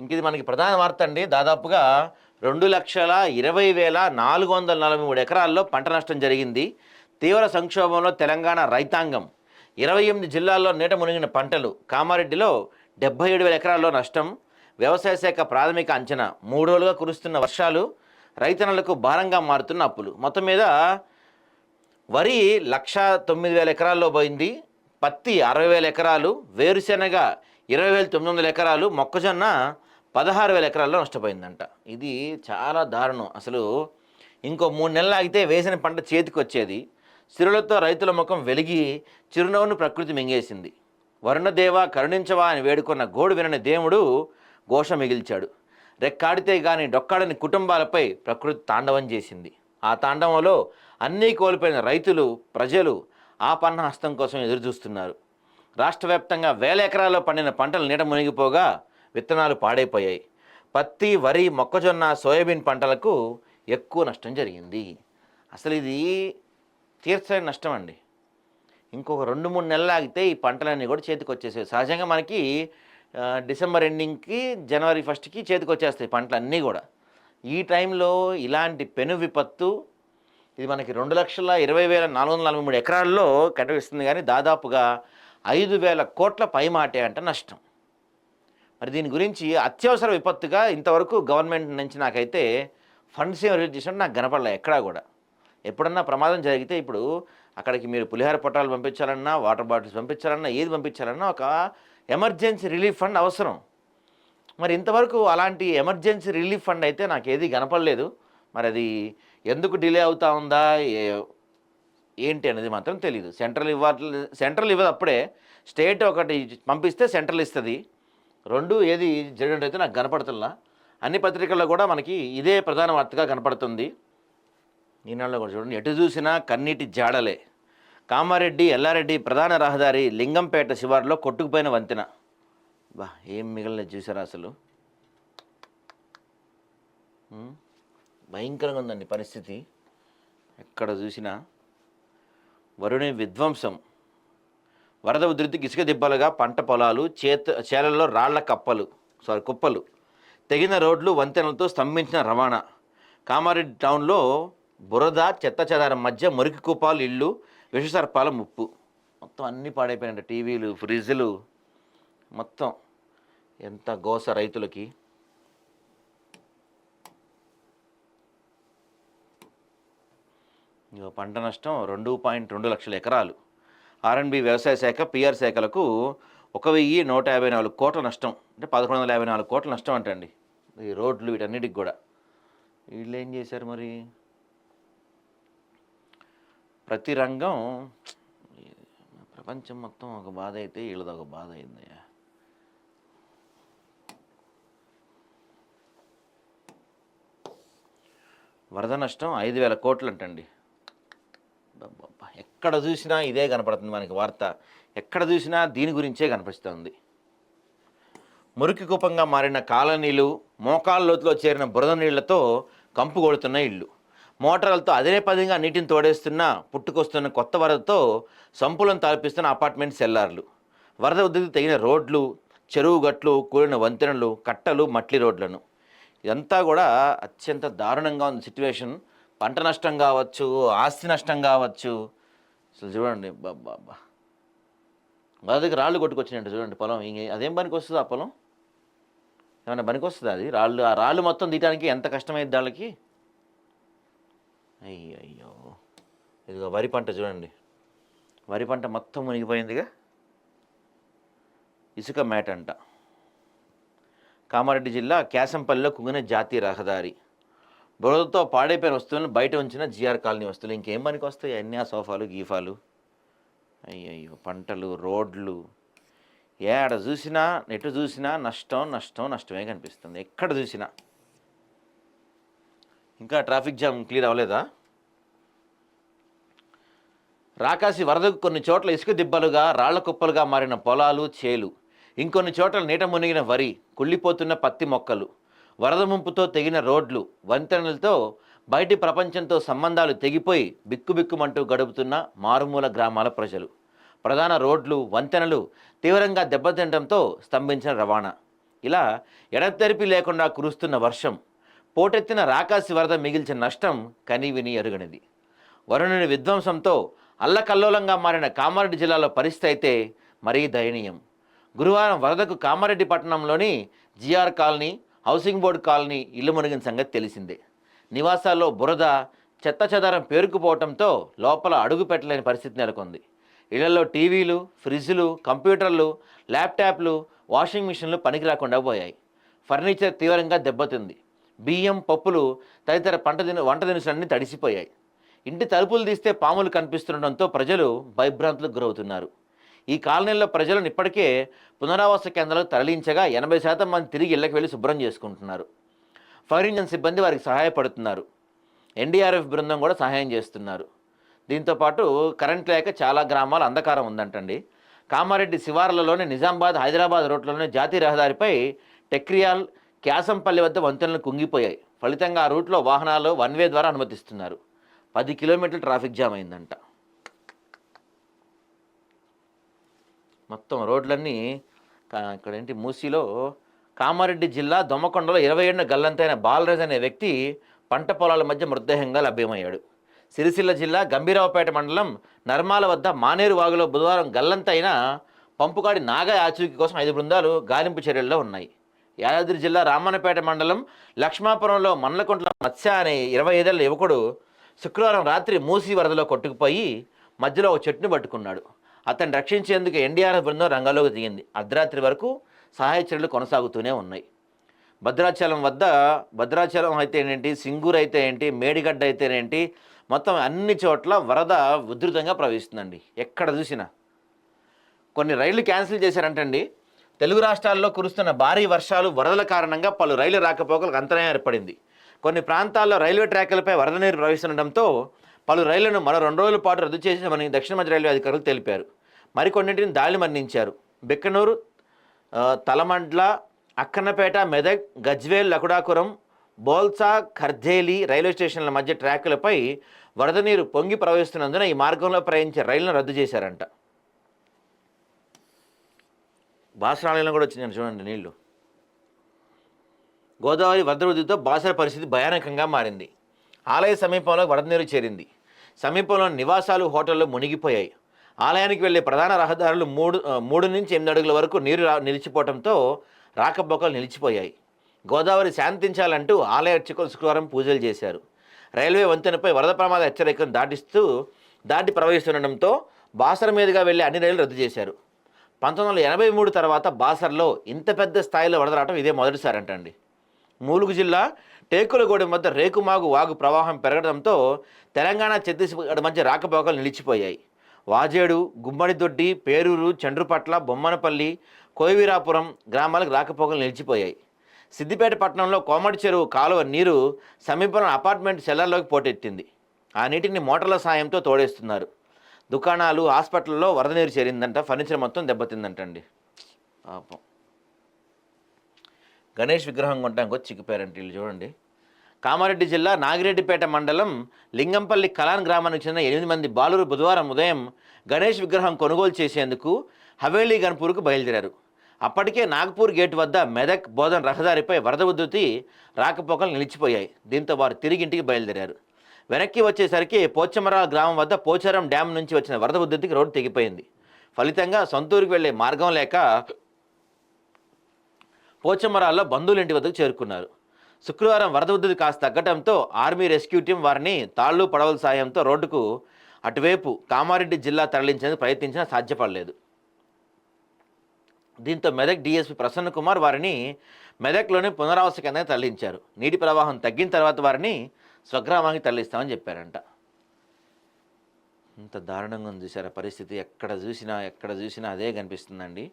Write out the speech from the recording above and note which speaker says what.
Speaker 1: ఇంక ఇది మనకి ప్రధాన వార్త అండి. దాదాపుగా 2,20,443 ఎకరాల్లో పంట నష్టం జరిగింది. తీవ్ర సంక్షోభంలో తెలంగాణ రైతాంగం. 28 జిల్లాల్లో నీట మునిగిన పంటలు. కామారెడ్డిలో 77,000 ఎకరాల్లో నష్టం. వ్యవసాయ శాఖ ప్రాథమిక అంచనా 3 రోజులుగా కురుస్తున్న వర్షాలు రైతన్నలకు భారంగా మారుతున్న అప్పులు. మొత్తం మీద వరి 1,09,000 ఎకరాల్లో పోయింది. పత్తి 60,000 ఎకరాలు, వేరుశెనగ 20,900 ఎకరాలు, మొక్కజొన్న 16,000 ఎకరాల్లో నష్టపోయిందంట. ఇది చాలా దారుణం. అసలు ఇంకో 3 నెలలు ఆగితే వేసిన పంట చేతికి వచ్చేది. సిరులతో రైతుల ముఖం వెలిగి చిరునవ్వును ప్రకృతి మింగేసింది. వరుణదేవ కరుణించవా అని వేడుకున్న గోడు వినని దేవుడు ఘోష మిగిల్చాడు. రెక్కాడితే గాని డొక్కాడని కుటుంబాలపై ప్రకృతి తాండవం చేసింది. ఆ తాండవంలో అన్నీ కోల్పోయిన రైతులు, ప్రజలు ఆపన్న హస్తం కోసం ఎదురుచూస్తున్నారు. రాష్ట్ర వ్యాప్తంగా 1,000 ఎకరాల్లో పండిన పంటలు నీట మునిగిపోగా విత్తనాలు పాడైపోయాయి. పత్తి, వరి, మొక్కజొన్న, సోయాబీన్ పంటలకు ఎక్కువ నష్టం జరిగింది. అసలు ఇది తీర్చలేని నష్టం అండి. ఇంకొక 2-3 నెలలు ఆగితే ఈ పంటలన్నీ కూడా చేతికి వచ్చేసాయి. సహజంగా మనకి డిసెంబర్ ఎండింగ్కి, జనవరి 1కి చేతికి వచ్చేస్తాయి పంటలన్నీ కూడా. ఈ టైంలో ఇలాంటి పెను విపత్తు ఇది మనకి 2,20,443 ఎకరాల్లో కనిపిస్తుంది. కానీ దాదాపుగా 5,000 కోట్ల పైమాటే అంట నష్టం. మరి దీని గురించి అత్యవసర విపత్తుగా ఇంతవరకు గవర్నమెంట్ నుంచి నాకైతే ఫండ్స్ ఏం రిలీజ్ చేసినట్టు నాకు కనపడలే ఎక్కడా కూడా. ఎప్పుడన్నా ప్రమాదం జరిగితే ఇప్పుడు అక్కడికి మీరు పులిహార పొట్టాలు పంపించాలన్నా, వాటర్ బాటిల్స్ పంపించాలన్నా, ఏది పంపించాలన్నా ఒక ఎమర్జెన్సీ రిలీఫ్ ఫండ్ అవసరం. మరి ఇంతవరకు అలాంటి ఎమర్జెన్సీ రిలీఫ్ ఫండ్ అయితే నాకు ఏది కనపడలేదు. మరి అది ఎందుకు డిలే అవుతా ఉందా ఏంటి అనేది మాత్రం తెలియదు. సెంట్రల్ ఇవ్వదు అప్పుడే, స్టేట్ ఒకటి పంపిస్తే సెంట్రల్ ఇస్తుంది. రెండు ఏది జరిగినట్టు అయితే నాకు కనపడుతున్నా. అన్ని పత్రికల్లో కూడా మనకి ఇదే ప్రధాన వార్తగా కనపడుతుంది. ఈనాడులో కూడా చూడండి, ఎటు చూసినా కన్నీటి జాడలే. కామారెడ్డి ఎల్లారెడ్డి ప్రధాన రహదారి లింగంపేట శివారులో కొట్టుకుపోయిన వంతెన. బా ఏం మిగలలేదు చూసారా అసలు. భయంకరంగా ఉందండి పరిస్థితి. ఎక్కడ చూసినా వరుణి విధ్వంసం. వరద ఉధృతికి ఇసుక దిబ్బలుగా పంట పొలాలు, చేలల్లో రాళ్ల కుప్పలు, తెగిన రోడ్లు, వంతెనలతో స్తంభించిన రవాణా. కామారెడ్డి టౌన్లో బురద, చెత్త చెదారం మధ్య మురికి కూపాలు, ఇళ్ళు, విషసర్పాల ముప్పు. మొత్తం అన్నీ పాడైపోయినాయి. టీవీలు, ఫ్రిడ్జ్లు, మొత్తం ఎంత గోస రైతులకి. పంట నష్టం 2.2 లక్షల ఎకరాలు. ఆర్ఎండ్బి వ్యవసాయ శాఖ, పిఆర్ శాఖలకు 1,154 కోట్ల నష్టం. అంటే 1,154 కోట్ల నష్టం అంటండి. ఈ రోడ్లు వీటన్నిటికి కూడా. వీళ్ళు ఏం చేశారు మరి? ప్రతి రంగం, ప్రపంచం మొత్తం ఒక బాధ అయితే వీళ్ళది ఒక బాధ అయిందయ్యా. వరద నష్టం 5,000 కోట్లు అంటండి. ఎక్కడ చూసినా ఇదే కనపడుతుంది మనకి వార్త. ఎక్కడ చూసినా దీని గురించే కనిపిస్తుంది. మురికి కూపంగా మారిన కాలనీలు, మోకాళ్ళ లోతులో చేరిన బురద నీళ్లతో కంపు కొడుతున్న ఇళ్ళు, మోటార్లతో అదే పదిగా నీటిని తోడేస్తున్న పుట్టుకొస్తున్న కొత్త వరదతో సంపులను తలపిస్తున్న అపార్ట్మెంట్ సెల్లార్లు, వరద ఉధృతి తెగిన రోడ్లు, చెరువు గట్లు, కూలిన వంతెనలు, కట్టలు, మట్లి రోడ్లను. ఇదంతా కూడా అత్యంత దారుణంగా ఉంది సిచ్యువేషన్. పంట నష్టం కావచ్చు, ఆస్తి నష్టం కావచ్చు. అసలు చూడండి, బాబా వరదకి రాళ్ళు కొట్టుకొచ్చినట్టు చూడండి పొలం. అదేం పనికి వస్తుంది? ఆ పొలం ఏమైనా పనికి వస్తుంది? అది రాళ్ళు, ఆ రాళ్ళు మొత్తం తీయడానికి ఎంత కష్టమైంది వాళ్ళకి. అయ్యో ఇదిగో వరి పంట చూడండి. వరి పంట మొత్తం మునిగిపోయిందిగా. ఇసుక మేట అంట. కామారెడ్డి జిల్లా కేశంపల్లిలో కుంగిన జాతీయ రహదారి. బురదతో పాడైపోయిన వస్తువులను బయట ఉంచిన జిఆర్ కాలనీ వస్తువులు. ఇంకేం పనికి వస్తాయి అన్నీ? ఆ సోఫాలు, గీఫాలు. అయ్యో పంటలు, రోడ్లు, ఏడ చూసినా, ఎటు చూసినా నష్టమే కనిపిస్తుంది. ఎక్కడ చూసినా. ఇంకా ట్రాఫిక్ జామ్ క్లియర్ అవ్వలేదా? రాకాసి వరదకు కొన్ని చోట్ల ఇసుక దిబ్బలుగా, రాళ్ల కుప్పలుగా మారిన పొలాలు, చేలు. ఇంకొన్ని చోట్ల నీట మునిగిన వరి, కుళ్ళిపోతున్న పత్తి మొక్కలు, వరద ముంపుతో తెగిన రోడ్లు, వంతెనలతో బయటి ప్రపంచంతో సంబంధాలు తెగిపోయి బిక్కుబిక్కుమంటూ గడుపుతున్న మారుమూల గ్రామాల ప్రజలు. ప్రధాన రోడ్లు, వంతెనలు తీవ్రంగా దెబ్బతినడంతో స్తంభించిన రవాణా. ఇలా ఎడతెరిపి లేకుండా కురుస్తున్న వర్షం, పోటెత్తిన రాకాసి వరద మిగిల్చిన నష్టం కనీవిని ఎరుగనిది. వరుణుని విధ్వంసంతో అల్లకల్లోలంగా మారిన కామారెడ్డి జిల్లాలో పరిస్థితి అయితే మరీ దయనీయం. గురువారం వరదకు కామారెడ్డి పట్టణంలోని GR colony, housing board colony ఇల్లు మునిగిన సంగతి తెలిసిందే. నివాసాల్లో బురద, చెత్త చెదారం పేరుకుపోవడంతో లోపల అడుగు పెట్టలేని పరిస్థితి నెలకొంది. ఇళ్లలో టీవీలు, ఫ్రిడ్జ్లు, కంప్యూటర్లు, ల్యాప్టాప్లు, వాషింగ్ మిషన్లు పనికి రాకుండా పోయాయి. ఫర్నిచర్ తీవ్రంగా దెబ్బతింది. బియ్యం, పప్పులు తదితర వంట దినుసులన్నీ తడిసిపోయాయి. ఇంటి తలుపులు తీస్తే పాములు కనిపిస్తుండటంతో ప్రజలు భయభ్రాంతులకు గురవుతున్నారు. ఈ కాలనీల్లో ప్రజలను ఇప్పటికే పునరావాస కేంద్రాలకు తరలించగా 80% మంది తిరిగి ఇళ్లకు వెళ్ళి శుభ్రం చేసుకుంటున్నారు. ఫైర్ ఇంజన్ సిబ్బంది వారికి సహాయపడుతున్నారు. ఎన్డీఆర్ఎఫ్ బృందం కూడా సహాయం చేస్తున్నారు. దీంతోపాటు కరెంట్ లేక చాలా గ్రామాలు అంధకారం ఉందంటండి. కామారెడ్డి శివార్లలోని నిజామాబాద్, హైదరాబాద్ రోడ్లలోని జాతీయ రహదారిపై టెక్రియాల్, క్యాసంపల్లి వద్ద వంతెనలు కుంగిపోయాయి. ఫలితంగా ఆ రూట్లో వాహనాలు వన్ వే ద్వారా అనుమతిస్తున్నారు. 10 కిలోమీటర్లు ట్రాఫిక్ జామ్ అయిందంట. మొత్తం రోడ్లన్నీ ఇక్కడేంటి మూసీలో కామారెడ్డి జిల్లా దొమ్మకొండలో 27 గల్లంతైన బాలరాజ్ అనే వ్యక్తి పంట పొలాల మధ్య మృతదేహంగా లభ్యమయ్యాడు. సిరిసిల్ల జిల్లా గంభీరావుపేట మండలం నర్మాల వద్ద మానేరు వాగులో బుధవారం గల్లంతైన పంపుకాడి నాగ ఆచూకీ కోసం 5 బృందాలు గాలింపు చర్యల్లో ఉన్నాయి. యాదాద్రి జిల్లా రామన్నపేట మండలం లక్ష్మాపురంలో మన్నకుంట్ల మత్స్య అనే 25 ఏళ్ల యువకుడు శుక్రవారం రాత్రి మూసీ వరదలో కొట్టుకుపోయి మధ్యలో ఒక చెట్టును పట్టుకున్నాడు. అతన్ని రక్షించేందుకు ఎన్డీఆర్ఎఫ్ బృందం రంగంలోకి దిగింది. అర్ధరాత్రి వరకు సహాయ చర్యలు కొనసాగుతూనే ఉన్నాయి. భద్రాచలం అయితే ఏంటి, సింగూరు అయితే ఏంటి, మేడిగడ్డ అయితేనేంటి, మొత్తం అన్ని చోట్ల వరద ఉధృతంగా ప్రవహిస్తుందండి. ఎక్కడ చూసినా కొన్ని రైళ్లు క్యాన్సిల్ చేశారంటండి. తెలుగు రాష్ట్రాల్లో కురుస్తున్న భారీ వర్షాలు, వరదల కారణంగా పలు రైలు రాకపోకలకు అంతరాయం ఏర్పడింది. కొన్ని ప్రాంతాల్లో రైల్వే ట్రాకులపై వరద నీరు ప్రవహిస్తుండటంతో పలు రైళ్లను మరో 2 రోజుల పాటు రద్దు చేసామని దక్షిణ మధ్య రైల్వే అధికారులు తెలిపారు. మరికొన్నింటిని దాడి మరణించారు. బిక్కనూరు, తలమండ్ల, అక్కన్నపేట, మెదక్, గజ్వేల్, లకుడాపురం, బోల్సా, ఖర్జేలి రైల్వే స్టేషన్ల మధ్య ట్రాకులపై వరద నీరు పొంగి ప్రవహిస్తున్నందున ఈ మార్గంలో ప్రయాణించే రైళ్లను రద్దు చేశారంట. బాసరాలయంలో కూడా వచ్చిందని చూడండి నీళ్లు. గోదావరి వరద వృద్ధితో బాసర పరిస్థితి భయానకంగా మారింది. ఆలయ సమీపంలో వరద నీరు చేరింది. సమీపంలో నివాసాలు, హోటళ్లు మునిగిపోయాయి. ఆలయానికి వెళ్లే ప్రధాన రహదారులు 3 నుంచి 8 అడుగుల వరకు నీరు నిలిచిపోవడంతో రాకపోకలు నిలిచిపోయాయి. గోదావరి శాంతించాలంటూ ఆలయ అర్చకులు శుక్రవారం పూజలు చేశారు. రైల్వే వంతెనపై వరద ప్రమాద హెచ్చరికను దాటి ప్రవహిస్తుండటంతో బాసర మీదుగా వెళ్లే అన్ని రైళ్లు రద్దు చేశారు. 1983 తర్వాత బాసర్లో ఇంత పెద్ద స్థాయిలో వరద రావడం ఇదే మొదటిసారి అంటండి. ములుగు జిల్లా టేకులగూడెం వద్ద రేకుమాగు వాగు ప్రవాహం పెరగడంతో తెలంగాణ, ఛత్తీస్గఢ్ మధ్య రాకపోకలు నిలిచిపోయాయి. వాజేడు, గుమ్మడిదొడ్డి, పేరూరు, చండ్రుపట్ల, బొమ్మనపల్లి, కోయవీరాపురం గ్రామాలకు రాకపోకలు నిలిచిపోయాయి. సిద్దిపేట పట్టణంలో కోమటి చెరువు కాలువ నీరు సమీపంలో అపార్ట్మెంట్ సెల్లర్లోకి పోటెత్తింది. ఆ నీటిని మోటార్ల సాయంతో తోడేస్తున్నారు. దుకాణాలు, హాస్పిటల్లో వరద నీరు చేరిందంట. ఫర్నిచర్ మొత్తం దెబ్బతిందంటండి. పాపం. గణేష్ విగ్రహం కొనడానికి వచ్చి చిక్కిపోయారంట వీళ్ళు చూడండి. కామారెడ్డి జిల్లా నాగిరెడ్డిపేట మండలం లింగంపల్లి కలాన్ గ్రామానికి చెందిన 8 మంది బాలురు బుధవారం ఉదయం గణేష్ విగ్రహం కొనుగోలు చేసేందుకు హవేలీ గన్పూర్కు బయలుదేరారు. అప్పటికే నాగ్పూర్ గేట్ వద్ద మెదక్, బోధన్ రహదారిపై వరద ఉధృతి రాకపోకలు నిలిచిపోయాయి. దీంతో వారు తిరిగి ఇంటికి బయలుదేరారు. వెనక్కి వచ్చేసరికి పోచమరాల గ్రామం వద్ద పోచారం డ్యాం నుంచి వచ్చిన వరద ఉధృతికి రోడ్డు తెగిపోయింది. ఫలితంగా సొంతూరుకు వెళ్లే మార్గం లేక పోచమరాల్లో బంధువుల ఇంటి వద్దకు చేరుకున్నారు. శుక్రవారం వరద ఉధృతి కాస్త తగ్గడంతో ఆర్మీ రెస్క్యూ టీం వారిని తాళ్లు, పడవల సాయంతో రోడ్డుకు అటువైపు కామారెడ్డి జిల్లా తరలించేందుకు ప్రయత్నించినా సాధ్యపడలేదు. దీంతో మెదక్ డీఎస్పీ ప్రసన్న కుమార్ వారిని మెదక్లోని పునరావాస కేంద్రానికి తరలించారు. నీటి ప్రవాహం తగ్గిన తర్వాత వారిని స్వగ్రామానికి తరలిస్తామని చెప్పారంట. ఇంత దారుణంగా ఉంది చూసారా పరిస్థితి. ఎక్కడ చూసినా అదే కనిపిస్తుందండి.